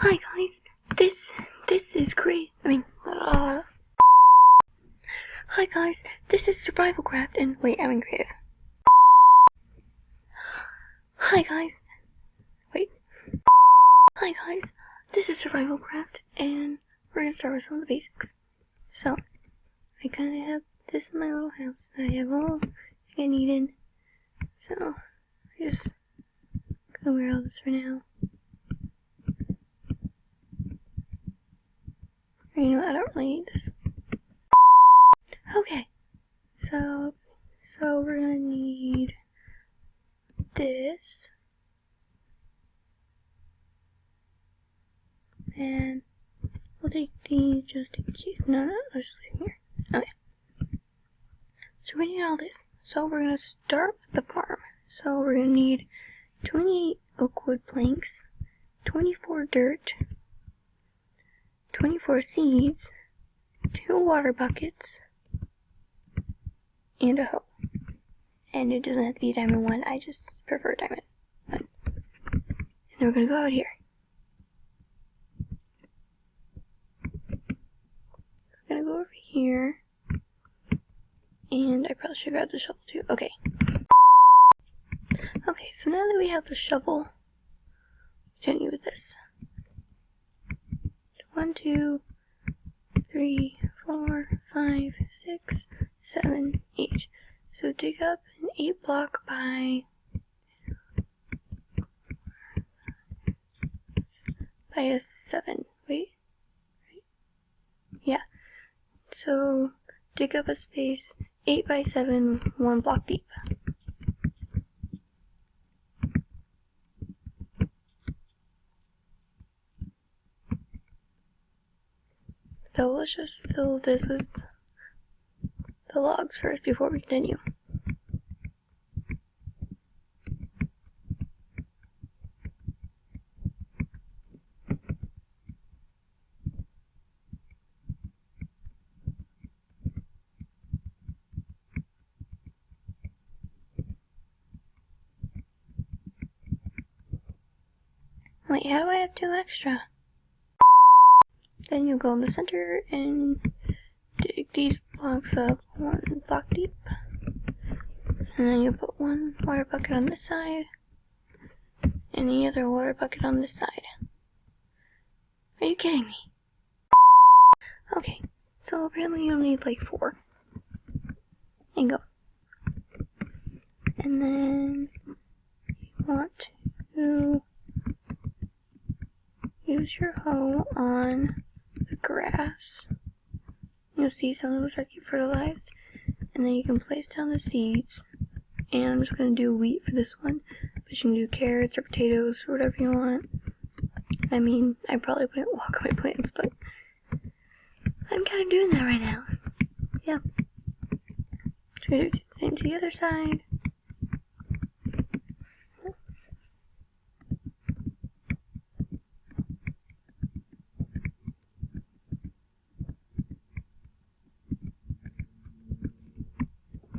Hi guys, this is great. Hi guys, this is Survival Craft, and wait, I'm in creative. Hi guys, this is Survival Craft, and we're gonna start with some of the basics. So, I kind of have this in my little house that I have all I need in. So, I just gonna wear all this for now. You know, I don't really need this. Okay, so we're gonna need this, and we'll take these just in case. No, let's just leave them here. Okay, so we need all this. So we're gonna start with the farm. So we're gonna need 28 oak wood planks, 24 dirt, 24 seeds, 2 water buckets, and a hoe. And it doesn't have to be diamond 1, I just prefer diamond 1. And then we're gonna go out here. We're gonna go over here. And I probably should grab the shovel too. Okay. Okay, so now that we have the shovel, continue with this. 1, 2, 3, 4, 5, 6, 7, 8. So dig up an 8 block by a 7. Wait. Right? Yeah. So dig up a space 8 by 7, 1 block deep. So let's just fill this with the logs first before we continue. Wait, how do I have 2 extra? Then you go in the center and dig these blocks up 1 block deep. And then you put 1 water bucket on this side and the other water bucket on this side. Are you kidding me? Okay, so apparently you'll need like 4. And go. And then you want to use your hoe on the grass. You'll see some of those are fertilized. And then you can place down the seeds. And I'm just going to do wheat for this one. But you can do carrots or potatoes or whatever you want. I mean, I probably wouldn't walk my plants, but I'm kind of doing that right now. Yeah. So do the same to the other side.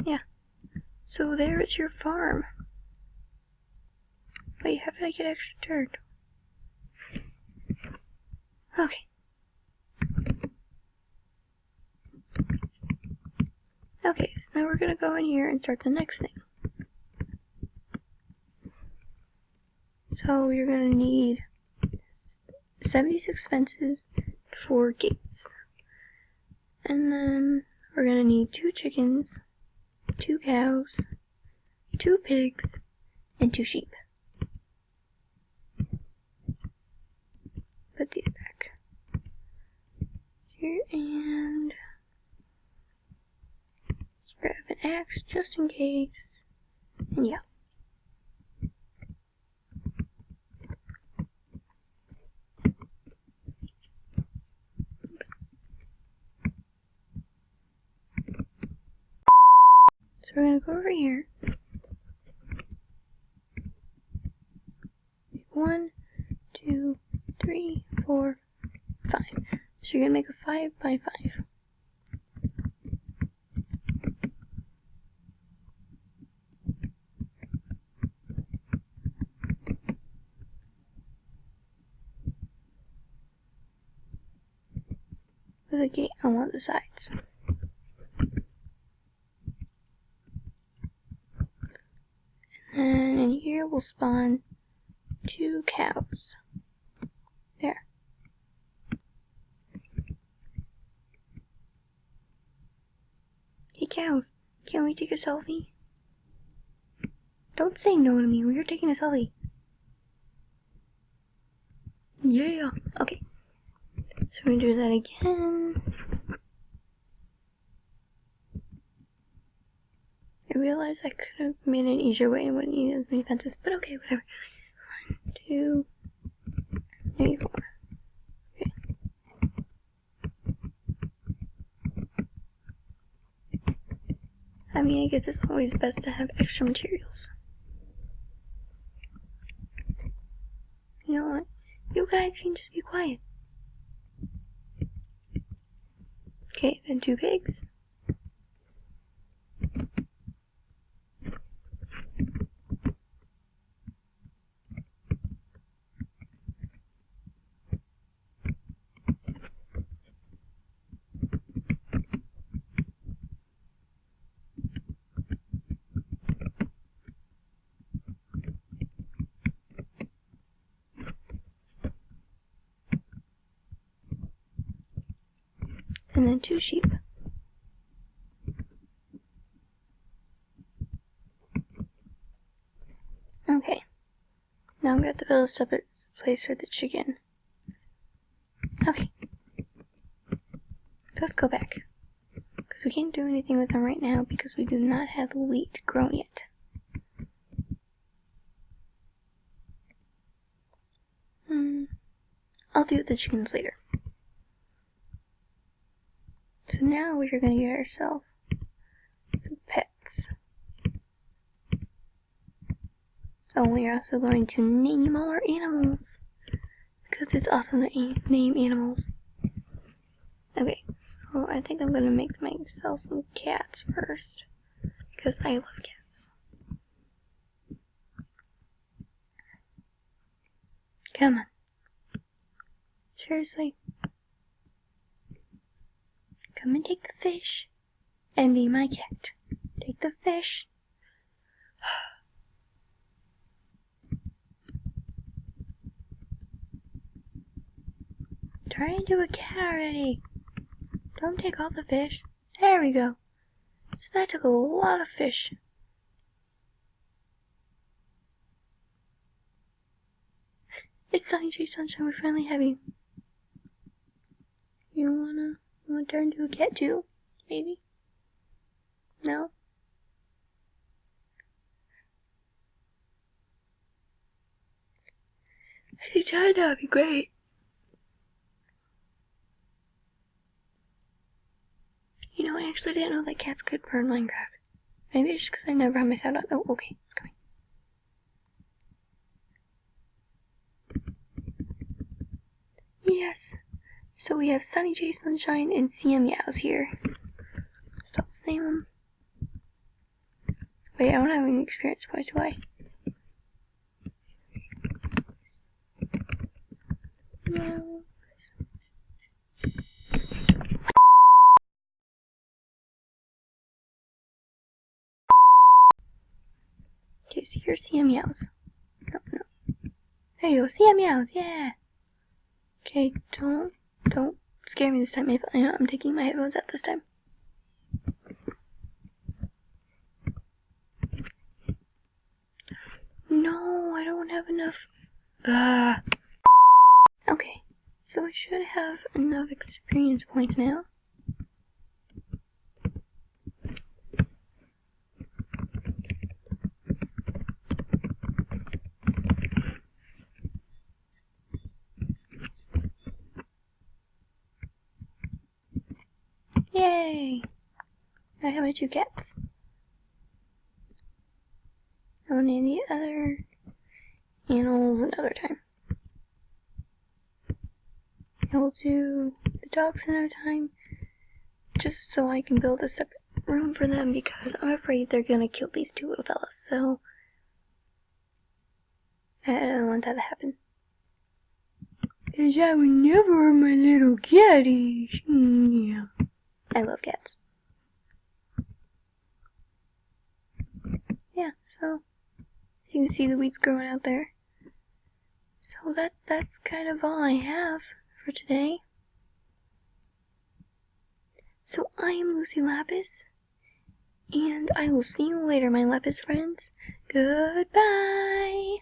Yeah. So there is your farm. Wait, how did I get extra dirt? Okay. Okay, so now we're gonna go in here and start the next thing. So you're gonna need 76 fences, 4 gates. And then we're gonna need 2 chickens, 2 cows, 2 pigs, and 2 sheep. Put these back here, and let's grab an axe just in case. And yeah. Oops. So we're gonna go over here. 1, 2, 3, 4, 5. So you're gonna make a 5 by 5. with a gate on one of the sides. And in here we'll spawn 2 cows. There. Hey cows, can we take a selfie? Don't say no to me, we're taking a selfie. Yeah. Okay. So we're gonna do that again. I realized I could have made an easier way and wouldn't need as many fences, but okay, whatever. 1, 2, 3, 4. Okay. I mean, I guess it's always best to have extra materials. You know what? You guys can just be quiet. Okay, then 2 pigs. And then 2 sheep. Okay. Now I'm gonna have to build a separate place for the chicken. Okay. Let's go back. Because we can't do anything with them right now because we do not have the wheat grown yet. I'll do the chickens later. So now we are going to get ourselves some pets. Oh, we are also going to name all our animals. Because it's awesome to name animals. Okay, so I think I'm going to make myself some cats first. Because I love cats. Come on. Seriously. Come and take the fish. And be my cat. Take the fish. Turn into a cat already. Don't take all the fish. There we go. So that took a lot of fish. It's Sunny J Sunshine, we finally have you. You wanna turn into a cat too? Maybe? No? Anytime, that'd be great. You know, I actually didn't know that cats could purr in Minecraft. Maybe it's just because I never had my sound on. Oh, okay, it's coming. Yes. So we have Sunny J Sunshine and CM Meows here. So let's name them. Wait, I don't have any experience points, do I? No. Okay, so here's CM Meows. No. There you go, CM Meows, yeah! Okay, don't scare me this time. I'm taking my headphones out this time. No, I don't have enough. Okay, so I should have enough experience points now. Yay! I have my 2 cats. I'll name the other animals another time. I will do the dogs another time, just so I can build a separate room for them because I'm afraid they're gonna kill these 2 little fellas, so I don't want that to happen. 'cause I would never hurt my little catties. Yeah. I love cats. Yeah, so you can see the weeds growing out there. So that's kind of all I have for today. So I am Lucy Lapis, and I will see you later, my Lapis friends. Goodbye!